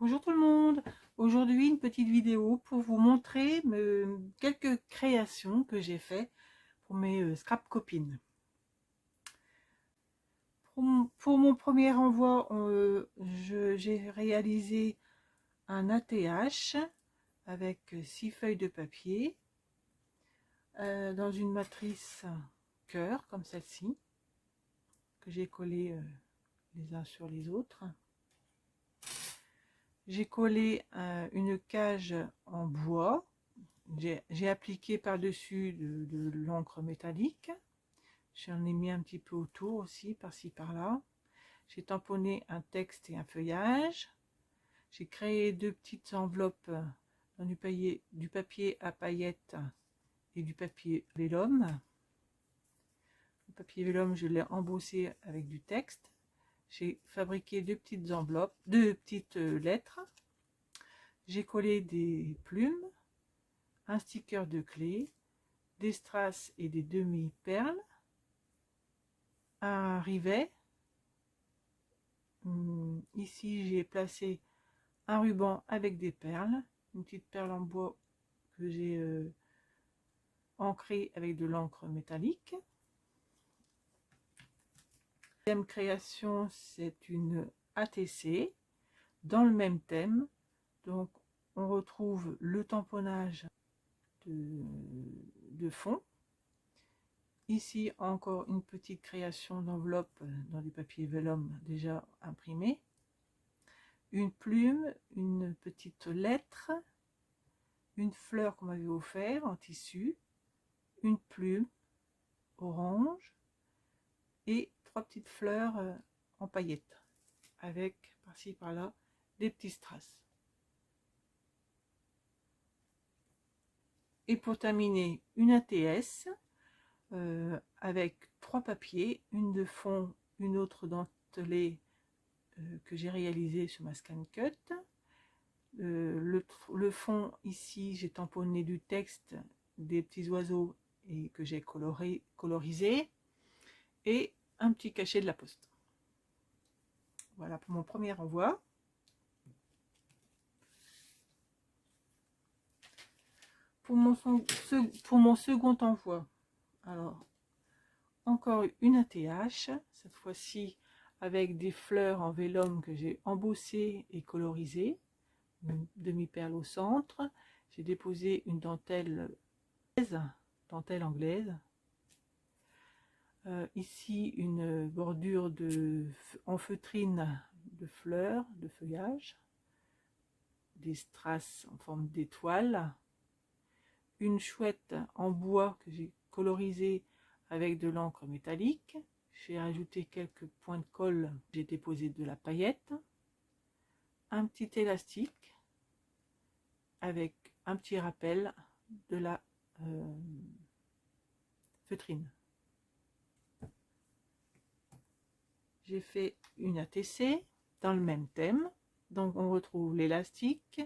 Bonjour tout le monde. Aujourd'hui une petite vidéo pour vous montrer quelques créations que j'ai fait pour mes scrap copines. Pour mon premier envoi, j'ai réalisé un ATH avec 6 feuilles de papier dans une matrice cœur comme celle-ci que j'ai collé les uns sur les autres. J'ai collé une cage en bois. J'ai appliqué par-dessus de l'encre métallique. J'en ai mis un petit peu autour aussi, par-ci par-là. J'ai tamponné un texte et un feuillage. J'ai créé deux petites enveloppes dans du papier à paillettes et du papier vélum. Le papier vélum, je l'ai embossé avec du texte. J'ai fabriqué deux petites enveloppes, deux petites lettres. J'ai collé des plumes, un sticker de clé, des strass et des demi-perles, un rivet. Ici, j'ai placé un ruban avec des perles, une petite perle en bois que j'ai ancrée avec de l'encre métallique. La deuxième création, c'est une ATC dans le même thème. Donc, on retrouve le tamponnage de fond. Ici, encore une petite création d'enveloppe dans du papier vélum déjà imprimé. Une plume, une petite lettre, une fleur qu'on m'avait offert en tissu, une plume orange et trois petites fleurs en paillettes avec par-ci par-là des petits strass. Et pour terminer, une ATS avec trois papiers, une de fond, une autre dentelée que j'ai réalisé sur ma scan cut. Le fond ici, j'ai tamponné du texte, des petits oiseaux et que j'ai colorisé, et un petit cachet de la poste. Voilà pour mon premier envoi. Pour mon second envoi, alors encore une ATH, cette fois-ci avec des fleurs en vélum que j'ai embossées et colorisées, une demi-perle au centre. J'ai déposé une dentelle anglaise. Ici une bordure en feutrine de fleurs, de feuillage, des strass en forme d'étoile, une chouette en bois que j'ai colorisée avec de l'encre métallique. J'ai ajouté quelques points de colle, j'ai déposé de la paillette, un petit élastique avec un petit rappel de la feutrine. J'ai fait une ATC dans le même thème. Donc on retrouve l'élastique,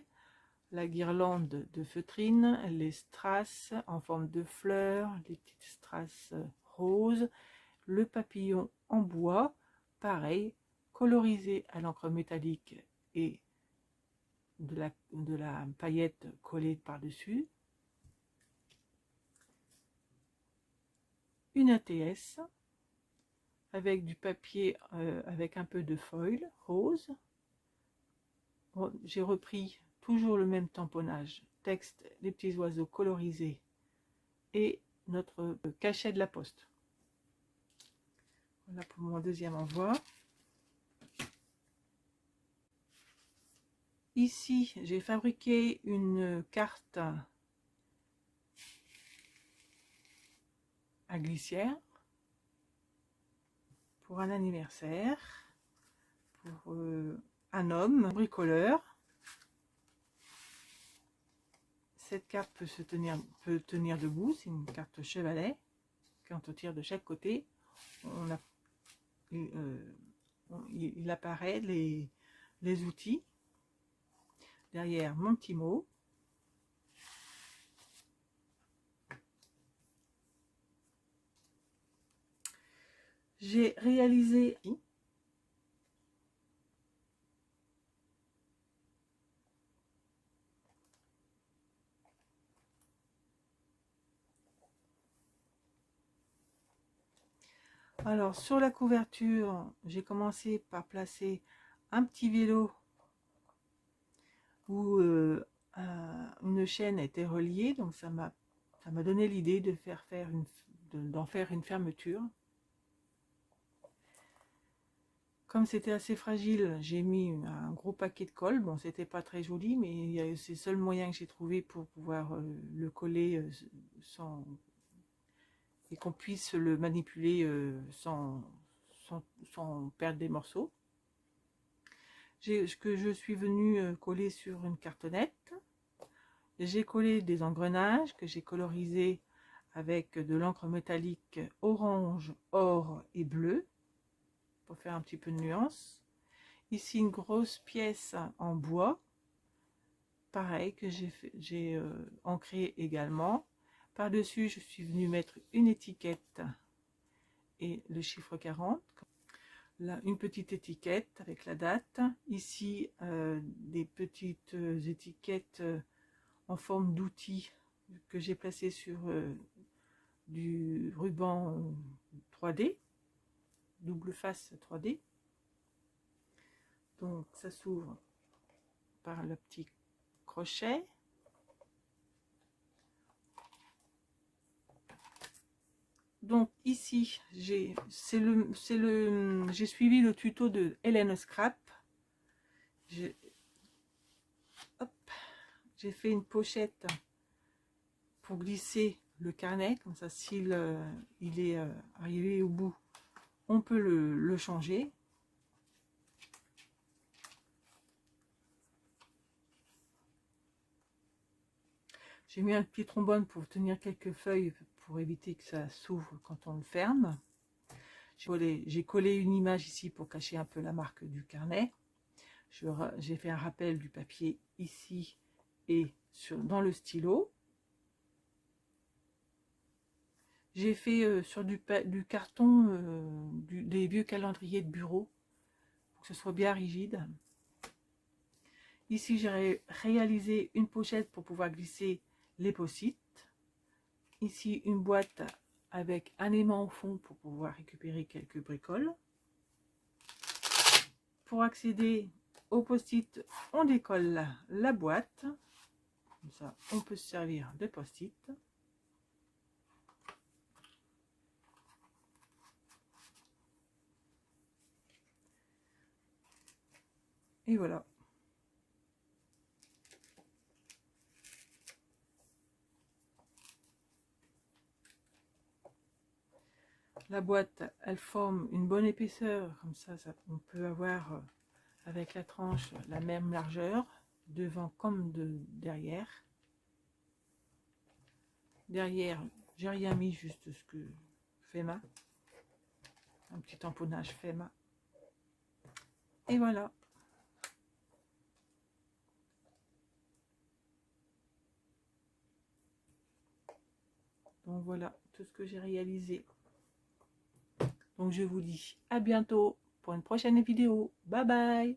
la guirlande de feutrine, les strass en forme de fleurs, les petites strass roses, le papillon en bois, pareil, colorisé à l'encre métallique et de la paillette collée par-dessus. Une ATS avec du papier avec un peu de foil rose. J'ai repris toujours le même tamponnage, texte, les petits oiseaux colorisés et notre cachet de la poste. Voilà pour mon deuxième envoi. Ici, j'ai fabriqué une carte à glissière pour un anniversaire, pour un homme bricoleur. Cette carte peut tenir debout, c'est une carte chevalet. Quand on tire de chaque côté, il apparaît les outils. Derrière mon petit mot. J'ai réalisé Alors sur la couverture, j'ai commencé par placer un petit vélo où une chaîne était reliée, donc ça m'a donné l'idée de d'en faire une fermeture. Comme c'était assez fragile, j'ai mis un gros paquet de colle. Bon, c'était pas très joli, mais c'est le seul moyen que j'ai trouvé pour pouvoir le coller sans et qu'on puisse le manipuler sans perdre des morceaux. Que je suis venue coller sur une cartonnette. J'ai collé des engrenages que j'ai colorisés avec de l'encre métallique orange, or et bleu pour faire un petit peu de nuance. Ici une grosse pièce en bois, pareil, que j'ai ancré également. Par dessus je suis venue mettre une étiquette et le chiffre 40. Là, une petite étiquette avec la date. Ici des petites étiquettes en forme d'outil que j'ai placé sur du ruban 3D, double face 3D. Donc ça s'ouvre par le petit crochet. Donc ici j'ai suivi le tuto de Hélène Scrap. J'ai fait une pochette pour glisser le carnet, comme ça s'il il est arrivé au bout, on peut le changer. J'ai mis un petit trombone pour tenir quelques feuilles pour éviter que ça s'ouvre quand on le ferme. J'ai collé une image ici pour cacher un peu la marque du carnet. J'ai fait un rappel du papier ici et dans le stylo. J'ai fait sur du carton des vieux calendriers de bureau pour que ce soit bien rigide. Ici j'ai réalisé une pochette pour pouvoir glisser les post-it. Ici une boîte avec un aimant au fond pour pouvoir récupérer quelques bricoles. Pour accéder au post-it, on décolle la boîte. Comme ça, on peut se servir de post-it. Et voilà. La boîte, elle forme une bonne épaisseur, comme ça on peut avoir avec la tranche la même largeur, devant comme derrière. Derrière, j'ai rien mis, juste ce que fait main. Un petit tamponnage fait main. Et voilà. Donc voilà tout ce que j'ai réalisé. Donc je vous dis à bientôt pour une prochaine vidéo. Bye bye!